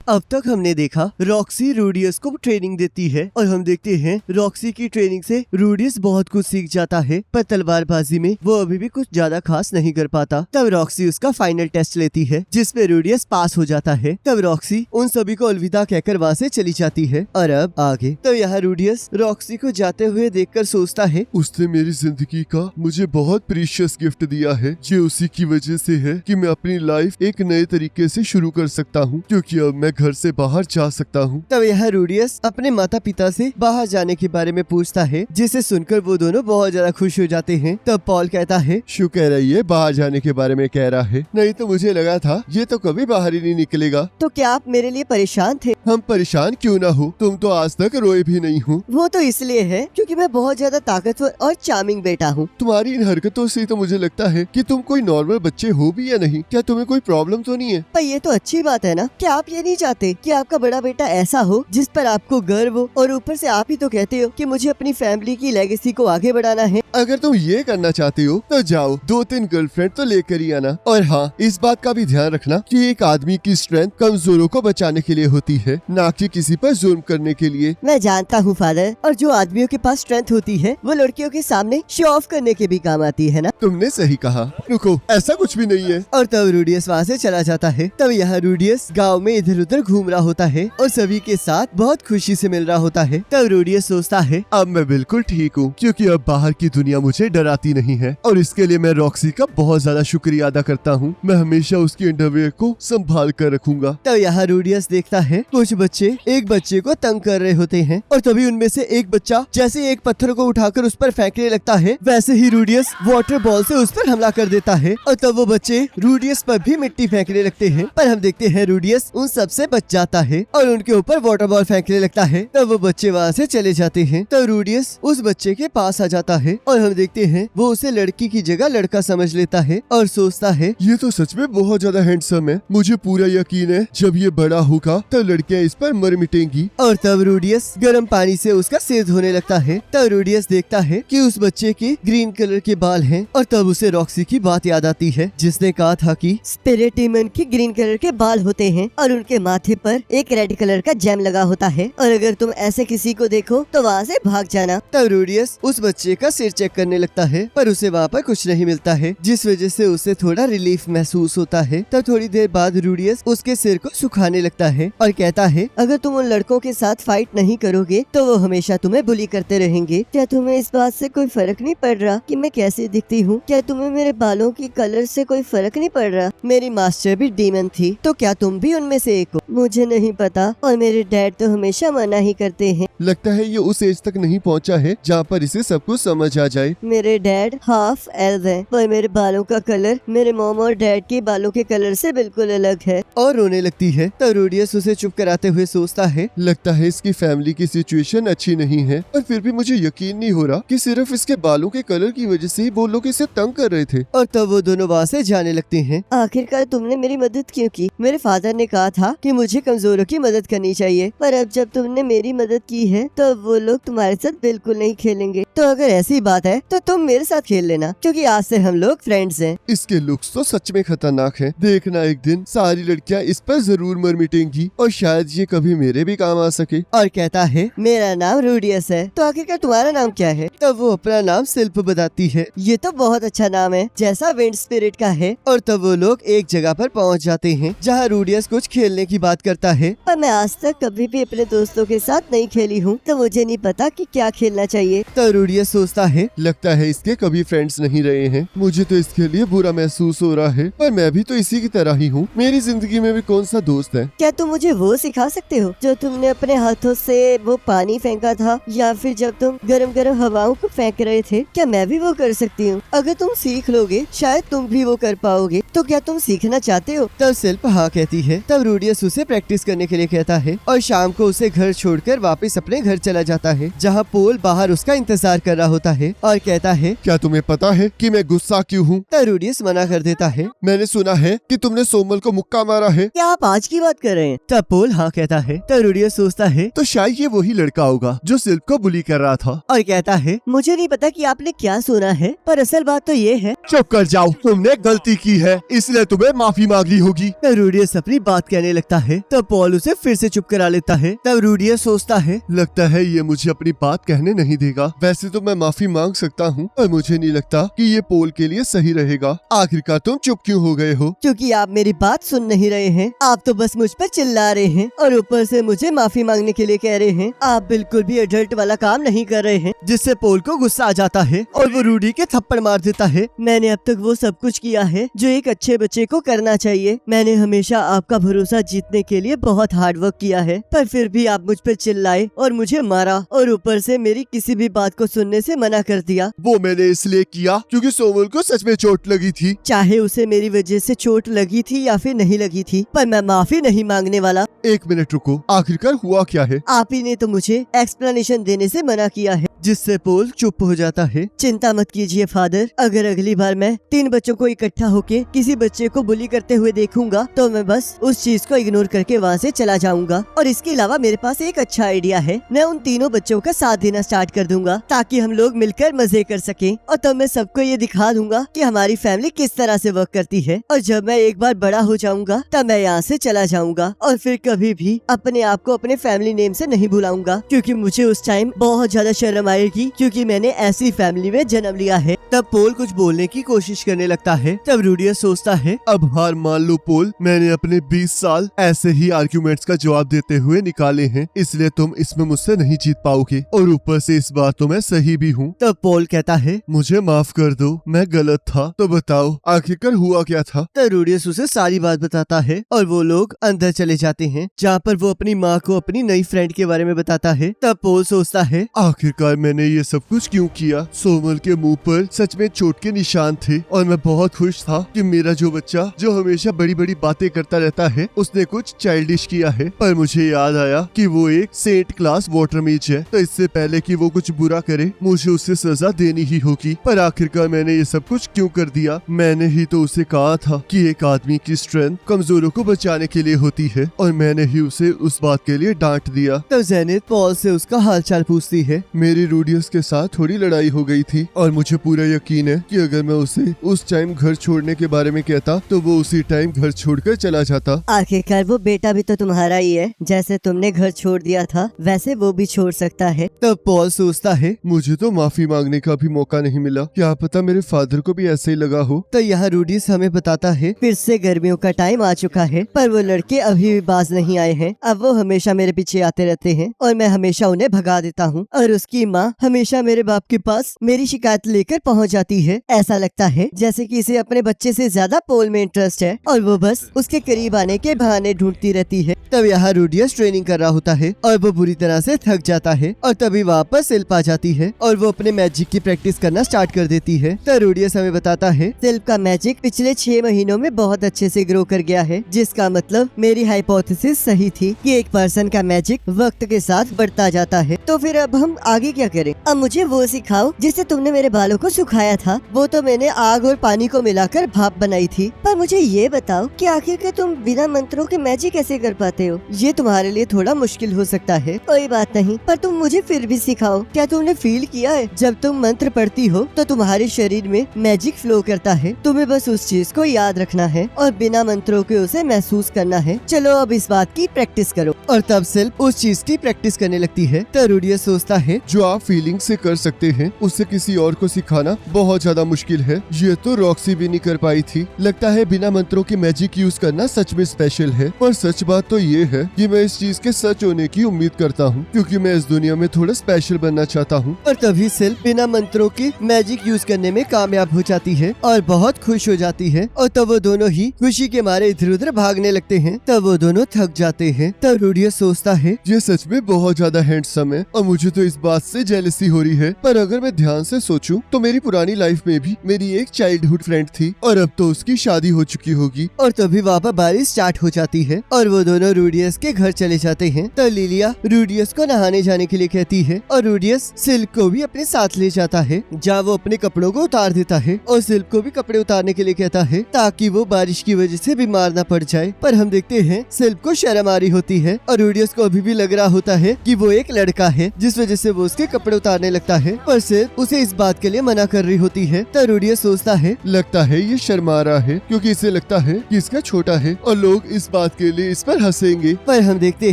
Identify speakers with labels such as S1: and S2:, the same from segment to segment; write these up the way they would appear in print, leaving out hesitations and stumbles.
S1: अब तक हमने देखा रॉक्सी रूडियस को ट्रेनिंग देती है और हम देखते हैं रॉक्सी की ट्रेनिंग से रूडियस बहुत कुछ सीख जाता है, पर तलवारबाजी में वो अभी भी कुछ ज्यादा खास नहीं कर पाता। तब रॉक्सी उसका फाइनल टेस्ट लेती है जिसमें रूडियस पास हो जाता है। तब रॉक्सी उन सभी को अलविदा कहकर वहाँ से चली जाती है। और अब आगे तो यहाँ रूडियस रॉक्सी को जाते हुए देखकर सोचता है,
S2: उसने मेरी जिंदगी का मुझे बहुत प्रीशियस गिफ्ट दिया है। ये उसी की वजह से है कि मैं अपनी लाइफ एक नए तरीके से शुरू कर सकता हूँ, क्योंकि अब मैं घर से बाहर जा सकता हूँ।
S1: तब यह रूडियस अपने माता पिता से बाहर जाने के बारे में पूछता है, जिसे सुनकर वो दोनों बहुत ज्यादा खुश हो जाते हैं। तब पॉल कहता है,
S2: शू कह रही है बाहर जाने के बारे में कह रहा है, नहीं तो मुझे लगा था ये तो कभी बाहर ही नहीं निकलेगा।
S1: तो क्या आप मेरे लिए परेशान थे?
S2: हम परेशान क्यों ना हो, तुम तो आज तक रोए भी नहीं हो।
S1: वो तो इसलिए है क्योंकि मैं बहुत ज्यादा ताकतवर और चार्मिंग बेटा हूँ।
S2: तुम्हारी इन हरकतों से तो मुझे लगता है कि तुम कोई नॉर्मल बच्चे हो भी या नहीं। क्या तुम्हें कोई प्रॉब्लम तो नहीं है?
S1: पर ये तो अच्छी बात है ना। क्या आप ये नहीं चाहते कि आपका बड़ा बेटा ऐसा हो जिस पर आपको गर्व हो, और ऊपर से आप ही तो कहते हो कि मुझे अपनी फैमिली की लेगेसी को आगे बढ़ाना है।
S2: अगर तुम ये करना चाहते हो तो जाओ 2-3 गर्लफ्रेंड तो लेकर ही आना। और हाँ, इस बात का भी ध्यान रखना कि एक आदमी की स्ट्रेंथ कमजोरों को बचाने के लिए होती है, ना कि किसी पर जुल्म करने के लिए।
S1: मैं जानता हूँ फादर, और जो आदमियों के पास स्ट्रेंथ होती है वो लड़कियों के सामने शो ऑफ करने के भी काम आती है ना।
S2: तुमने सही कहा। रुको, ऐसा कुछ भी नहीं है।
S1: और तब रूडियस वहाँ से चला जाता है। तब यहाँ रूडियस गांव में इधर उधर घूम रहा होता है और सभी के साथ बहुत खुशी से मिल रहा होता है। तब रूडियस सोचता है,
S2: अब मैं बिल्कुल ठीक हूँ, क्योंकि अब बाहर की दुनिया मुझे डराती नहीं है, और इसके लिए मैं रॉक्सी का बहुत ज्यादा शुक्रिया अदा करता हूँ। मैं हमेशा उसकी अंडरवियर को संभाल कर रखूंगा।
S1: तब यहाँ रूडियस देखता है कुछ बच्चे एक बच्चे को तंग कर रहे होते हैं, और तभी उनमें से एक बच्चा जैसे एक पत्थर को उठाकर उस पर फेंकने लगता है, वैसे ही रूडियस वाटर बॉल से उस पर हमला कर देता है। और तब वो बच्चे रूडियस पर भी मिट्टी फेंकने लगते हैं, पर हम देखते हैं रूडियस उन सब से बच जाता है और उनके ऊपर वाटर बॉल फेंकने लगता है। तब वो बच्चे वहाँ से चले जाते हैं। तब रूडियस उस बच्चे के पास आ जाता है और हम देखते हैं वो उसे लड़की की जगह लड़का समझ लेता है और सोचता है,
S2: ये तो सच में बहुत ज्यादा हैंडसम है। मुझे पूरा यकीन है जब ये बड़ा होगा तब लड़कियां इस पर मर मिटेंगी।
S1: और तब रूडियस गर्म पानी से उसका सिर धोने लगता है। तब रूडियस देखता है कि उस बच्चे के ग्रीन कलर के बाल हैं, और तब उसे रॉक्सी की बात याद आती है जिसने कहा था कि स्पिरिट डीमन के ग्रीन कलर के बाल होते हैं और उनके माथे पर एक रेड कलर का जेम लगा होता है, और अगर तुम ऐसे किसी को देखो तो वहाँ से भाग जाना। तब रूडियस उस बच्चे का सिर चेक करने लगता है, पर उसे वहाँ पर कुछ नहीं मिलता है, जिस वजह से उसे थोड़ा रिलीफ महसूस होता है। तब थोड़ी देर बाद रूडियस उसके सिर को सुखाने लगता है और कहता है, अगर तुम उन लड़कों के साथ फाइट नहीं करोगे तो वो हमेशा तुम्हें बुली करते रहेंगे। क्या तुम्हें इस बात से कोई फर्क नहीं पड़ रहा कि मैं कैसे दिखती हूँ? क्या तुम्हें मेरे बालों की कलर से कोई फर्क नहीं पड़ रहा? मेरी मास्टर भी डीमन थी, तो क्या तुम भी उनमें से एक हो? मुझे नहीं पता, और मेरे डैड तो हमेशा मना ही करते हैं।
S2: लगता है ये उस एज तक नहीं पहुंचा है जहाँ पर इसे सब कुछ समझ आ जाए।
S1: मेरे डैड हाफ एल्व है, पर मेरे बालों का कलर मेरे मॉम और डैड के बालों के कलर से बिल्कुल अलग है। और रोने लगती है। तब रूडियस उसे चुप कराते हुए सोचता है,
S2: लगता है इसकी फैमिली की सिचुएशन अच्छी नहीं है, पर फिर भी मुझे यकीन नहीं हो रहा कि सिर्फ इसके बालों के कलर की वजह से ही वो लोग इसे तंग कर रहे थे।
S1: और तब वो दोनों वहाँ से जाने लगते हैं। आखिरकार तुमने मेरी मदद क्यों की? मेरे फादर ने कहा था कि मुझे कमजोरों की मदद करनी चाहिए, पर अब जब तुमने मेरी मदद की है तो वो लोग तुम्हारे साथ बिल्कुल नहीं खेलेंगे। तो अगर ऐसी बात है तो तुम मेरे साथ खेल लेना, क्योंकि आज से हम लोग फ्रेंड्स हैं।
S2: इसके लुक्स तो सच में खतरनाक है। देखना एक दिन सारी लड़कियां इस पर जरूर मर मिटेंगी, और शायद ये कभी मेरे भी काम आ सके।
S1: और कहता है, मेरा नाम रूडियस है, तो आखिरकार तुम्हारा नाम क्या है? तब वो अपना नाम सिल्प बताती है। ये तो बहुत अच्छा नाम है, जैसा विंड स्पिरिट का है। और तब वो लोग एक जगह पर पहुंच जाते हैं जहाँ रूडियस कुछ खेलने की बात करता है, पर मैं आज तक कभी भी अपने दोस्तों के साथ नहीं खेली हूँ, तो मुझे नहीं पता कि क्या खेलना चाहिए। तो रूडियस सोचता है,
S2: लगता है इसके कभी फ्रेंड्स नहीं रहे हैं। मुझे तो इसके लिए बुरा महसूस हो रहा है, पर मैं भी तो इसी की तरह ही हूँ। मेरी जिंदगी में भी कौन सा दोस्त है?
S1: क्या तुम मुझे वो सिखा सकते हो जो तुमने अपने हाथों से वो पानी फेंका था, या फिर जब तुम गरम गरम हवाओं को फेंक रहे थे? क्या मैं भी वो कर सकती हूँ? अगर तुम सीख लोगे शायद तुम भी वो कर पाओगे। तो क्या तुम सीखना चाहते हो? तब सिल्प हाँ कहती है। तब रूडियस उसे प्रैक्टिस करने के लिए कहता है और शाम को उसे घर छोड़कर वापस अपने अपने घर चला जाता है, जहाँ पोल बाहर उसका इंतजार कर रहा होता है और कहता है
S2: क्या तुम्हें पता है कि मैं गुस्सा क्यों हूँ?
S1: तब रूडियस मना कर देता है।
S2: मैंने सुना है कि तुमने सोमल को मुक्का मारा है।
S1: क्या आप आज की बात कर रहे हैं? तब पोल हाँ कहता है। तब रूडियस सोचता है
S2: तो शायद ये वही लड़का होगा जो सिल्प को बुली कर रहा था।
S1: और कहता है मुझे नहीं पता कि आपने क्या सुना है, पर असल बात तो ये है।
S2: चुप कर जाओ, तुमने गलती की है इसलिए तुम्हें माफी मांगनी होगी।
S1: तब रूडियस अपनी बात कहने लगता है। तब पॉल उसे फिर से चुप करा लेता है। तब रूडियस सोचता है
S2: लगता है ये मुझे अपनी बात कहने नहीं देगा। वैसे तो मैं माफी मांग सकता हूँ, पर मुझे नहीं लगता कि ये पोल के लिए सही रहेगा। आखिरकार तुम चुप क्यों हो गए हो?
S1: क्योंकि आप मेरी बात सुन नहीं रहे हैं। आप तो बस मुझ पर चिल्ला रहे हैं और ऊपर से मुझे माफी मांगने के लिए कह रहे हैं। आप बिल्कुल भी एडल्ट वाला काम नहीं कर रहे हैं, जिससे पोल को गुस्सा आ जाता है और वो रूडी के थप्पड़ मार देता है। मैंने अब तक वो सब कुछ किया है जो एक अच्छे बच्चे को करना चाहिए। मैंने हमेशा आपका भरोसा जीतने के लिए बहुत हार्ड वर्क किया है, पर फिर भी आप मुझ पर चिल्लाए और मुझे मारा और ऊपर से मेरी किसी भी बात को सुनने से मना कर दिया।
S2: वो मैंने इसलिए किया क्योंकि सोमल को सच में चोट लगी थी।
S1: चाहे उसे मेरी वजह से चोट लगी थी या फिर नहीं लगी थी, पर मैं माफी नहीं मांगने वाला।
S2: एक मिनट रुको, आखिरकार हुआ क्या है?
S1: आप ही ने तो मुझे एक्सप्लेनेशन देने से मना किया है, जिससे पोल चुप हो जाता है। चिंता मत कीजिए फादर, अगर अगली बार मैं 3 बच्चों को इकट्ठा होके किसी बच्चे को बुली करते हुए देखूंगा तो मैं बस उस चीज को इग्नोर करके वहाँ से चला जाऊंगा। और इसके अलावा मेरे पास एक अच्छा आइडिया है, मैं उन तीनों बच्चों का साथ देना स्टार्ट कर दूंगा ताकि हम लोग मिलकर मजे कर सकें। और तब मैं सबको ये दिखा दूंगा कि हमारी फैमिली किस तरह से वर्क करती है। और जब मैं एक बार बड़ा हो जाऊंगा तब मैं यहाँ से चला जाऊंगा और फिर कभी भी अपने आप को अपने फैमिली नेम से नहीं बुलाऊंगा, क्योंकि मुझे उस टाइम बहुत ज्यादा शर्म आएगी, क्योंकि मैंने ऐसी फैमिली में जन्म लिया है। तब पोल कुछ बोलने की कोशिश करने लगता है। तब रूडियस सोचता है
S2: अब हार मान लो पोल, मैंने अपने 20 साल ऐसे ही आर्ग्यूमेंट्स का जवाब देते हुए निकाले हैं, इसलिए तुम इसमें मुझसे नहीं जीत पाओगे। और ऊपर से इस बार तो मैं सही भी हूँ।
S1: तब पोल कहता है
S2: मुझे माफ कर दो, मैं गलत था। तो बताओ आखिरकार हुआ क्या था?
S1: तब रूडियस उसे सारी बात बताता है और वो लोग अंदर चले जाते हैं, जहाँ पर वो अपनी माँ को अपनी नई फ्रेंड के बारे में बताता है। तब पोल सोचता है
S2: आखिरकार मैंने ये सब कुछ क्यों किया? सोमल के मुंह पर सच में चोट के निशान थे और मैं बहुत खुश था कि मेरा जो बच्चा जो हमेशा बड़ी बड़ी बातें करता रहता है उसने कुछ चाइल्डिश किया है। पर मुझे याद आया कि वो एक सेंट क्लास वाटर मीच है, तो इससे पहले कि वो कुछ बुरा करे मुझे उसे सजा देनी ही होगी। पर आखिरकार मैंने ये सब कुछ क्यों कर दिया? मैंने ही तो उसे कहा था कि एक आदमी की स्ट्रेंथ कमजोरों को बचाने के लिए होती है, और मैंने ही उसे उस बात के लिए डांट दिया।
S1: तब जेनिथ पॉल से उसका हालचाल पूछती है।
S2: मेरी रूडियस के साथ थोड़ी लड़ाई हो गई थी और मुझे पूरा यकीन है कि अगर मैं उसे उस टाइम घर छोड़ने के बारे में कहता तो वो उसी टाइम घर छोड़कर चला जाता।
S1: आखिरकार वो बेटा भी तो तुम्हारा ही है, जैसे तुमने घर छोड़ दिया था वैसे वो भी छोड़ सकता है। तब पॉल सोचता है
S2: मुझे तो माफी मांगने का भी मौका नहीं मिला, क्या पता मेरे फादर को भी ऐसे ही लगा हो।
S1: तो यहाँ रूडियस हमें बताता है फिर से गर्मियों का टाइम आ चुका है, पर वो लड़के अभी भी बाज नहीं आए हैं। अब वो हमेशा मेरे पीछे आते रहते हैं और मैं हमेशा उन्हें भगा देता हूँ, और उसकी माँ हमेशा मेरे बाप के पास मेरी शिकायत लेकर पहुँच जाती है। ऐसा लगता है जैसे कि इसे अपने बच्चे से ज्यादा पोल में इंटरेस्ट है और वो बस उसके करीब आने के बहाने ढूंढती रहती है। तब यहाँ रूडियस ट्रेनिंग कर रहा होता है और वो बुरी तरह से थक जाता है, और तभी वहाँ पर सिल्प आ जाती है और वो अपने मैजिक की प्रैक्टिस करना स्टार्ट कर देती है। तब रूडियस हमें बताता है सिल्प का मैजिक पिछले 6 महीनों में बहुत अच्छे से ग्रो कर गया है, जिसका मतलब मेरी हाइपोथेसिस सही थी कि एक पर्सन का मैजिक वक्त के साथ बढ़ता जाता है। तो फिर अब हम आगे क्या करें? अब मुझे वो सिखाओ जिससे तुमने मेरे बालों को सुखाया था। वो तो मैंने आग और पानी को मिलाकर भाप बनाई थी, पर मुझे ये बताओ कि आखिरकार तुम बिना मंत्रों के मैजिक कैसे कर पाते हो? ये तुम्हारे लिए थोड़ा मुश्किल हो सकता है, कोई बात नहीं, पर तुम मुझे फिर भी सिखाओ। क्या तुमने फील किया है जब तुम मंत्र पढ़ती हो तो तुम्हारे शरीर में मैजिक फ्लो करता है? तुम्हें बस उस चीज को याद रखना है और बिना मंत्रों के उसे महसूस करना है। चलो अब इस बात की प्रैक्टिस करो। और तब सिल्प उस चीज की प्रैक्टिस करने लगती है। तब रूडियस सोचता है
S2: जो आप फीलिंग से कर सकते हैं उसे किसी और को सिखाना बहुत ज्यादा मुश्किल है। ये तो रॉक्सी भी नहीं कर पाई थी। लगता है बिना मंत्रों के मैजिक यूज करना सच में स्पेशल है। पर सच बात तो ये है कि मैं इस चीज के सच होने की उम्मीद करता हूँ, क्योंकि मैं इस दुनिया में थोड़ा स्पेशल बनना चाहता हूँ।
S1: और तभी सिल्प बिना मंत्रों के मैजिक यूज करने में कामयाब हो जाती है और बहुत खुश हो जाती है, और तब वो दोनों ही खुशी के मारे इधर उधर भागने लगते हैं। तब वो दोनों थक जाते हैं। तब रूडियस सोचता है
S2: ये सच में बहुत ज्यादा हैंडसम है और मुझे तो इस बात से मुझसे जेलसी हो रही है, पर अगर मैं ध्यान से सोचूं तो मेरी पुरानी लाइफ में भी मेरी एक चाइल्डहुड फ्रेंड थी और अब तो उसकी शादी हो चुकी होगी।
S1: और तभी वहाँ पर बारिश स्टार्ट हो जाती है और वो दोनों रूडियस के घर चले जाते हैं। तो लिलिया रूडियस को नहाने जाने के लिए कहती है और रूडियस सिल्क को भी अपने साथ ले जाता है, जहाँ वो अपने कपड़ों को उतार देता है और सिल्क को भी कपड़े उतारने के लिए कहता है ताकि वो बारिश की वजह से बीमार न पड़ जाए। पर हम देखते हैं सिल्क को शर्म आ रही होती है और रूडियस को अभी भी लग रहा होता है कि वो एक लड़का है, जिस वजह से वो उसके कपड़े उतारने लगता है। पर सिल्क उसे इस बात के लिए मना कर रही होती है। तो रूडियस सोचता है
S2: लगता है ये शर्मा रहा है क्योंकि इसे लगता है कि इसका छोटा है और लोग इस बात के लिए इस पर हंसेंगे।
S1: पर हम देखते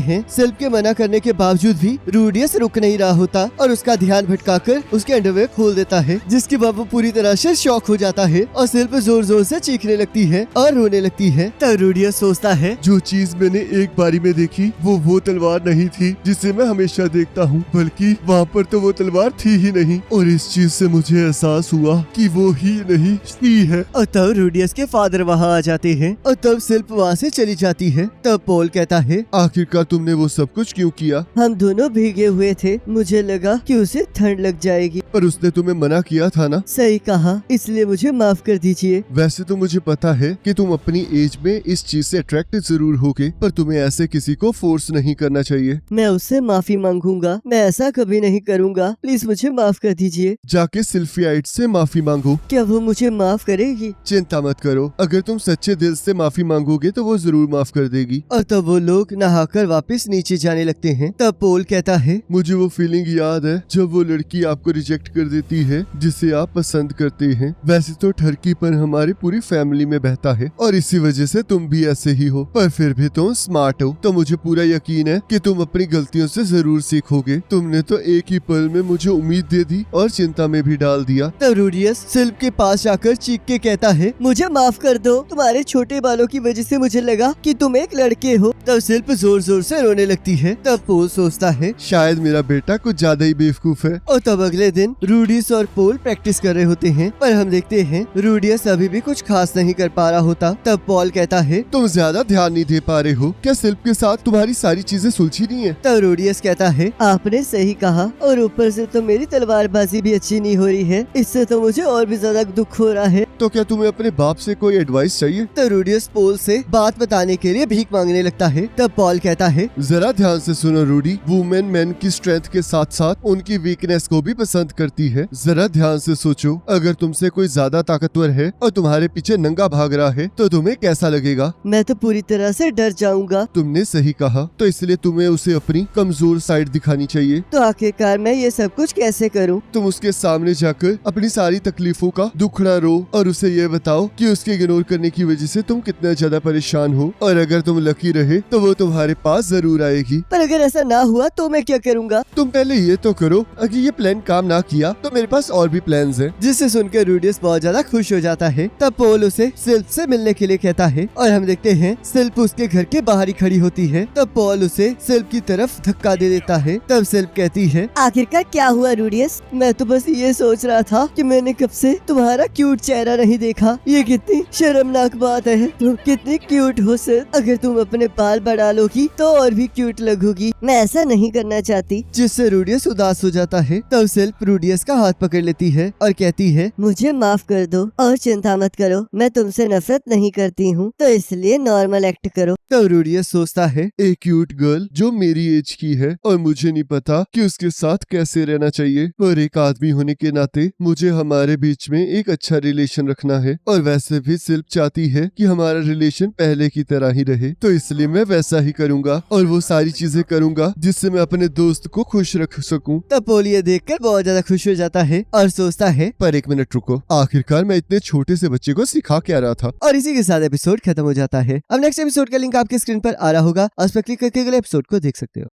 S1: हैं सिल्क के मना करने के बावजूद भी रूडियस रुक नहीं रहा होता और उसका ध्यान भटकाकर उसके अंडरवेयर खोल देता है, जिसके बाद वो पूरी तरह से शॉक हो जाता है और सिल्क जोर जोर से चीखने लगती है और रोने लगती है। तो रूडियस सोचता है
S2: जो चीज मैंने एक बारी में देखी वो तलवार नहीं थी जिसे मैं हमेशा देखता हूँ, बल्कि वहाँ पर तो वो तलवार थी ही नहीं। और इस चीज से मुझे एहसास हुआ कि वो ही नहीं ही है।
S1: और तब रूडियस के फादर वहाँ आ जाते हैं और तब सिल्क वहाँ से चली जाती है। तब पॉल कहता है
S2: आखिरकार तुमने वो सब कुछ क्यों किया?
S1: हम दोनों भीगे हुए थे, मुझे लगा कि उसे ठंड लग जाएगी।
S2: पर उसने तुम्हें मना किया था ना?
S1: सही कहा, इसलिए मुझे माफ कर दीजिए।
S2: वैसे तो मुझे पता है कि तुम अपनी एज में इस चीज से अट्रैक्ट जरूर होगे, पर तुम्हें ऐसे किसी को फोर्स नहीं करना चाहिए।
S1: मैं उससे माफी मांगूंगा, मैं ऐसा कभी नहीं करूंगा, प्लीज मुझे माफ कर दीजिए।
S2: जाके सिल्फियाइट से माफी मांगो।
S1: क्या वो मुझे माफ करेगी?
S2: चिंता मत करो, अगर तुम सच्चे दिल से माफी मांगोगे तो वो जरूर माफ कर देगी।
S1: और तब वो लोग नहाकर वापस नीचे जाने लगते हैं। तब पोल कहता है
S2: मुझे वो फीलिंग याद है जब वो लड़की आपको रिजेक्ट कर देती है जिसे आप पसंद करते हैं। वैसे तो ठरकी पर हमारी पूरी फैमिली में बहता है और इसी वजह से तुम भी ऐसे ही हो, पर फिर भी तुम स्मार्ट हो, तो मुझे पूरा यकीन है कि तुम अपनी गलतियों से जरूर सीखोगे। तुमने तो एक ही पल में मुझे उम्मीद दे दी और चिंता में भी डाल दिया।
S1: तब रूडियस सिल्क के पास जाकर चीख के कहता है मुझे माफ कर दो, तुम्हारे छोटे बालों की वजह से मुझे लगा कि तुम एक लड़के हो। तब सिल्क जोर जोर से रोने लगती है। तब पोल सोचता है
S2: शायद मेरा बेटा कुछ ज्यादा ही बेवकूफ है।
S1: और तब अगले दिन रूडियस और पोल प्रैक्टिस कर रहे होते हैं, पर हम देखते हैं रूडियस अभी भी कुछ खास नहीं कर पा रहा होता। तब पॉल कहता है
S2: तुम ज्यादा ध्यान नहीं दे पा रहे हो, क्या सिल्क के साथ तुम्हारी सारी चीजें सुलझी नहीं है?
S1: तब रूडियस कहता है आपने सही कहा, और ऊपर से तो मेरी तलवारबाजी भी अच्छी नहीं हो रही है, इससे तो मुझे और भी ज्यादा दुख हो रहा है।
S2: तो क्या तुम्हें अपने बाप से कोई एडवाइस चाहिए?
S1: तो रूडियस पोल से बात बताने के लिए भीख मांगने लगता है। तब पॉल कहता है
S2: जरा ध्यान से सुनो रूडी, वुमेन मैन की स्ट्रेंथ के साथ साथ उनकी वीकनेस को भी पसंद करती है। जरा ध्यान से सोचो, अगर तुमसे कोई ज्यादा ताकतवर है और तुम्हारे पीछे नंगा भाग रहा है तो तुम्हें कैसा लगेगा?
S1: मैं तो पूरी तरह से डर जाऊंगा।
S2: तुमने सही कहा, तो इसलिए तुम्हें उसे अपनी कमजोर साइड दिखानी चाहिए।
S1: तो आखिरकार मैं ये सब कुछ कैसे करूं?
S2: तुम उसके सामने जाकर अपनी सारी तकलीफों का दुखड़ा रो और उसे ये बताओ कि उसके इग्नोर करने की वजह से तुम कितना ज्यादा परेशान हो, और अगर तुम लकी रहे तो वो तुम्हारे पास जरूर आएगी।
S1: पर अगर ऐसा ना हुआ तो मैं क्या करूंगा?
S2: तुम पहले ये तो करो, अगर ये प्लान काम ना किया तो मेरे पास और भी प्लान्स हैं।
S1: जिसे सुनकर रूडियस बहुत ज्यादा खुश हो जाता है। तब पोल उसे सिल्क से मिलने के लिए कहता है और हम देखते हैं सिल्क उसके घर के बाहर ही खड़ी होती है। तब पॉल उसे सिल्क की तरफ धक्का दे देता है। तब सिल्क कहती है आखिरकार क्या हुआ रूडियस? मैं तो बस ये सोच रहा था कि मैंने कब से तुम्हारा क्यूट चेहरा नहीं देखा, ये कितनी शर्मनाक बात है। तुम कितनी क्यूट हो सिल्क, अगर तुम अपने बाल बढ़ा लोगी तो और भी क्यूट लगोगी। मैं ऐसा नहीं करना चाहती। जिससे रूडियस उदास हो जाता है। तब सिल्क रूडियस का हाथ पकड़ लेती है और कहती है मुझे माफ कर दो और चिंता मत करो, मैं तुमसे नफरत नहीं करती हूँ, तो इसलिए नॉर्मल एक्ट करो। तब रूडियस सोचता है
S2: एक क्यूट गर्ल जो मेरी एज की है और मुझे नहीं पता कि उसके साथ कैसे रहना चाहिए, और एक आदमी होने के नाते मुझे हमारे बीच में एक अच्छा रिलेशन रखना है, और वैसे भी सिल्क चाहती है कि हमारा रिलेशन पहले की तरह ही रहे, तो इसलिए मैं वैसा ही करूँगा और वो सारी चीजें करूँगा जिससे मैं अपने दोस्त को खुश रख सकूँ।
S1: तब पोल ये देखकर बहुत ज्यादा खुश हो जाता है और सोचता है
S2: पर एक मिनट रुको, आखिरकार मैं इतने छोटे से बच्चे को सिखा क्या रहा था?
S1: और इसी के साथ एपिसोड खत्म हो जाता है। अब नेक्स्ट एपिसोड का लिंक आपके स्क्रीन पर आ रहा होगा, उस पर क्लिक करके अगले एपिसोड को देख सकते हो।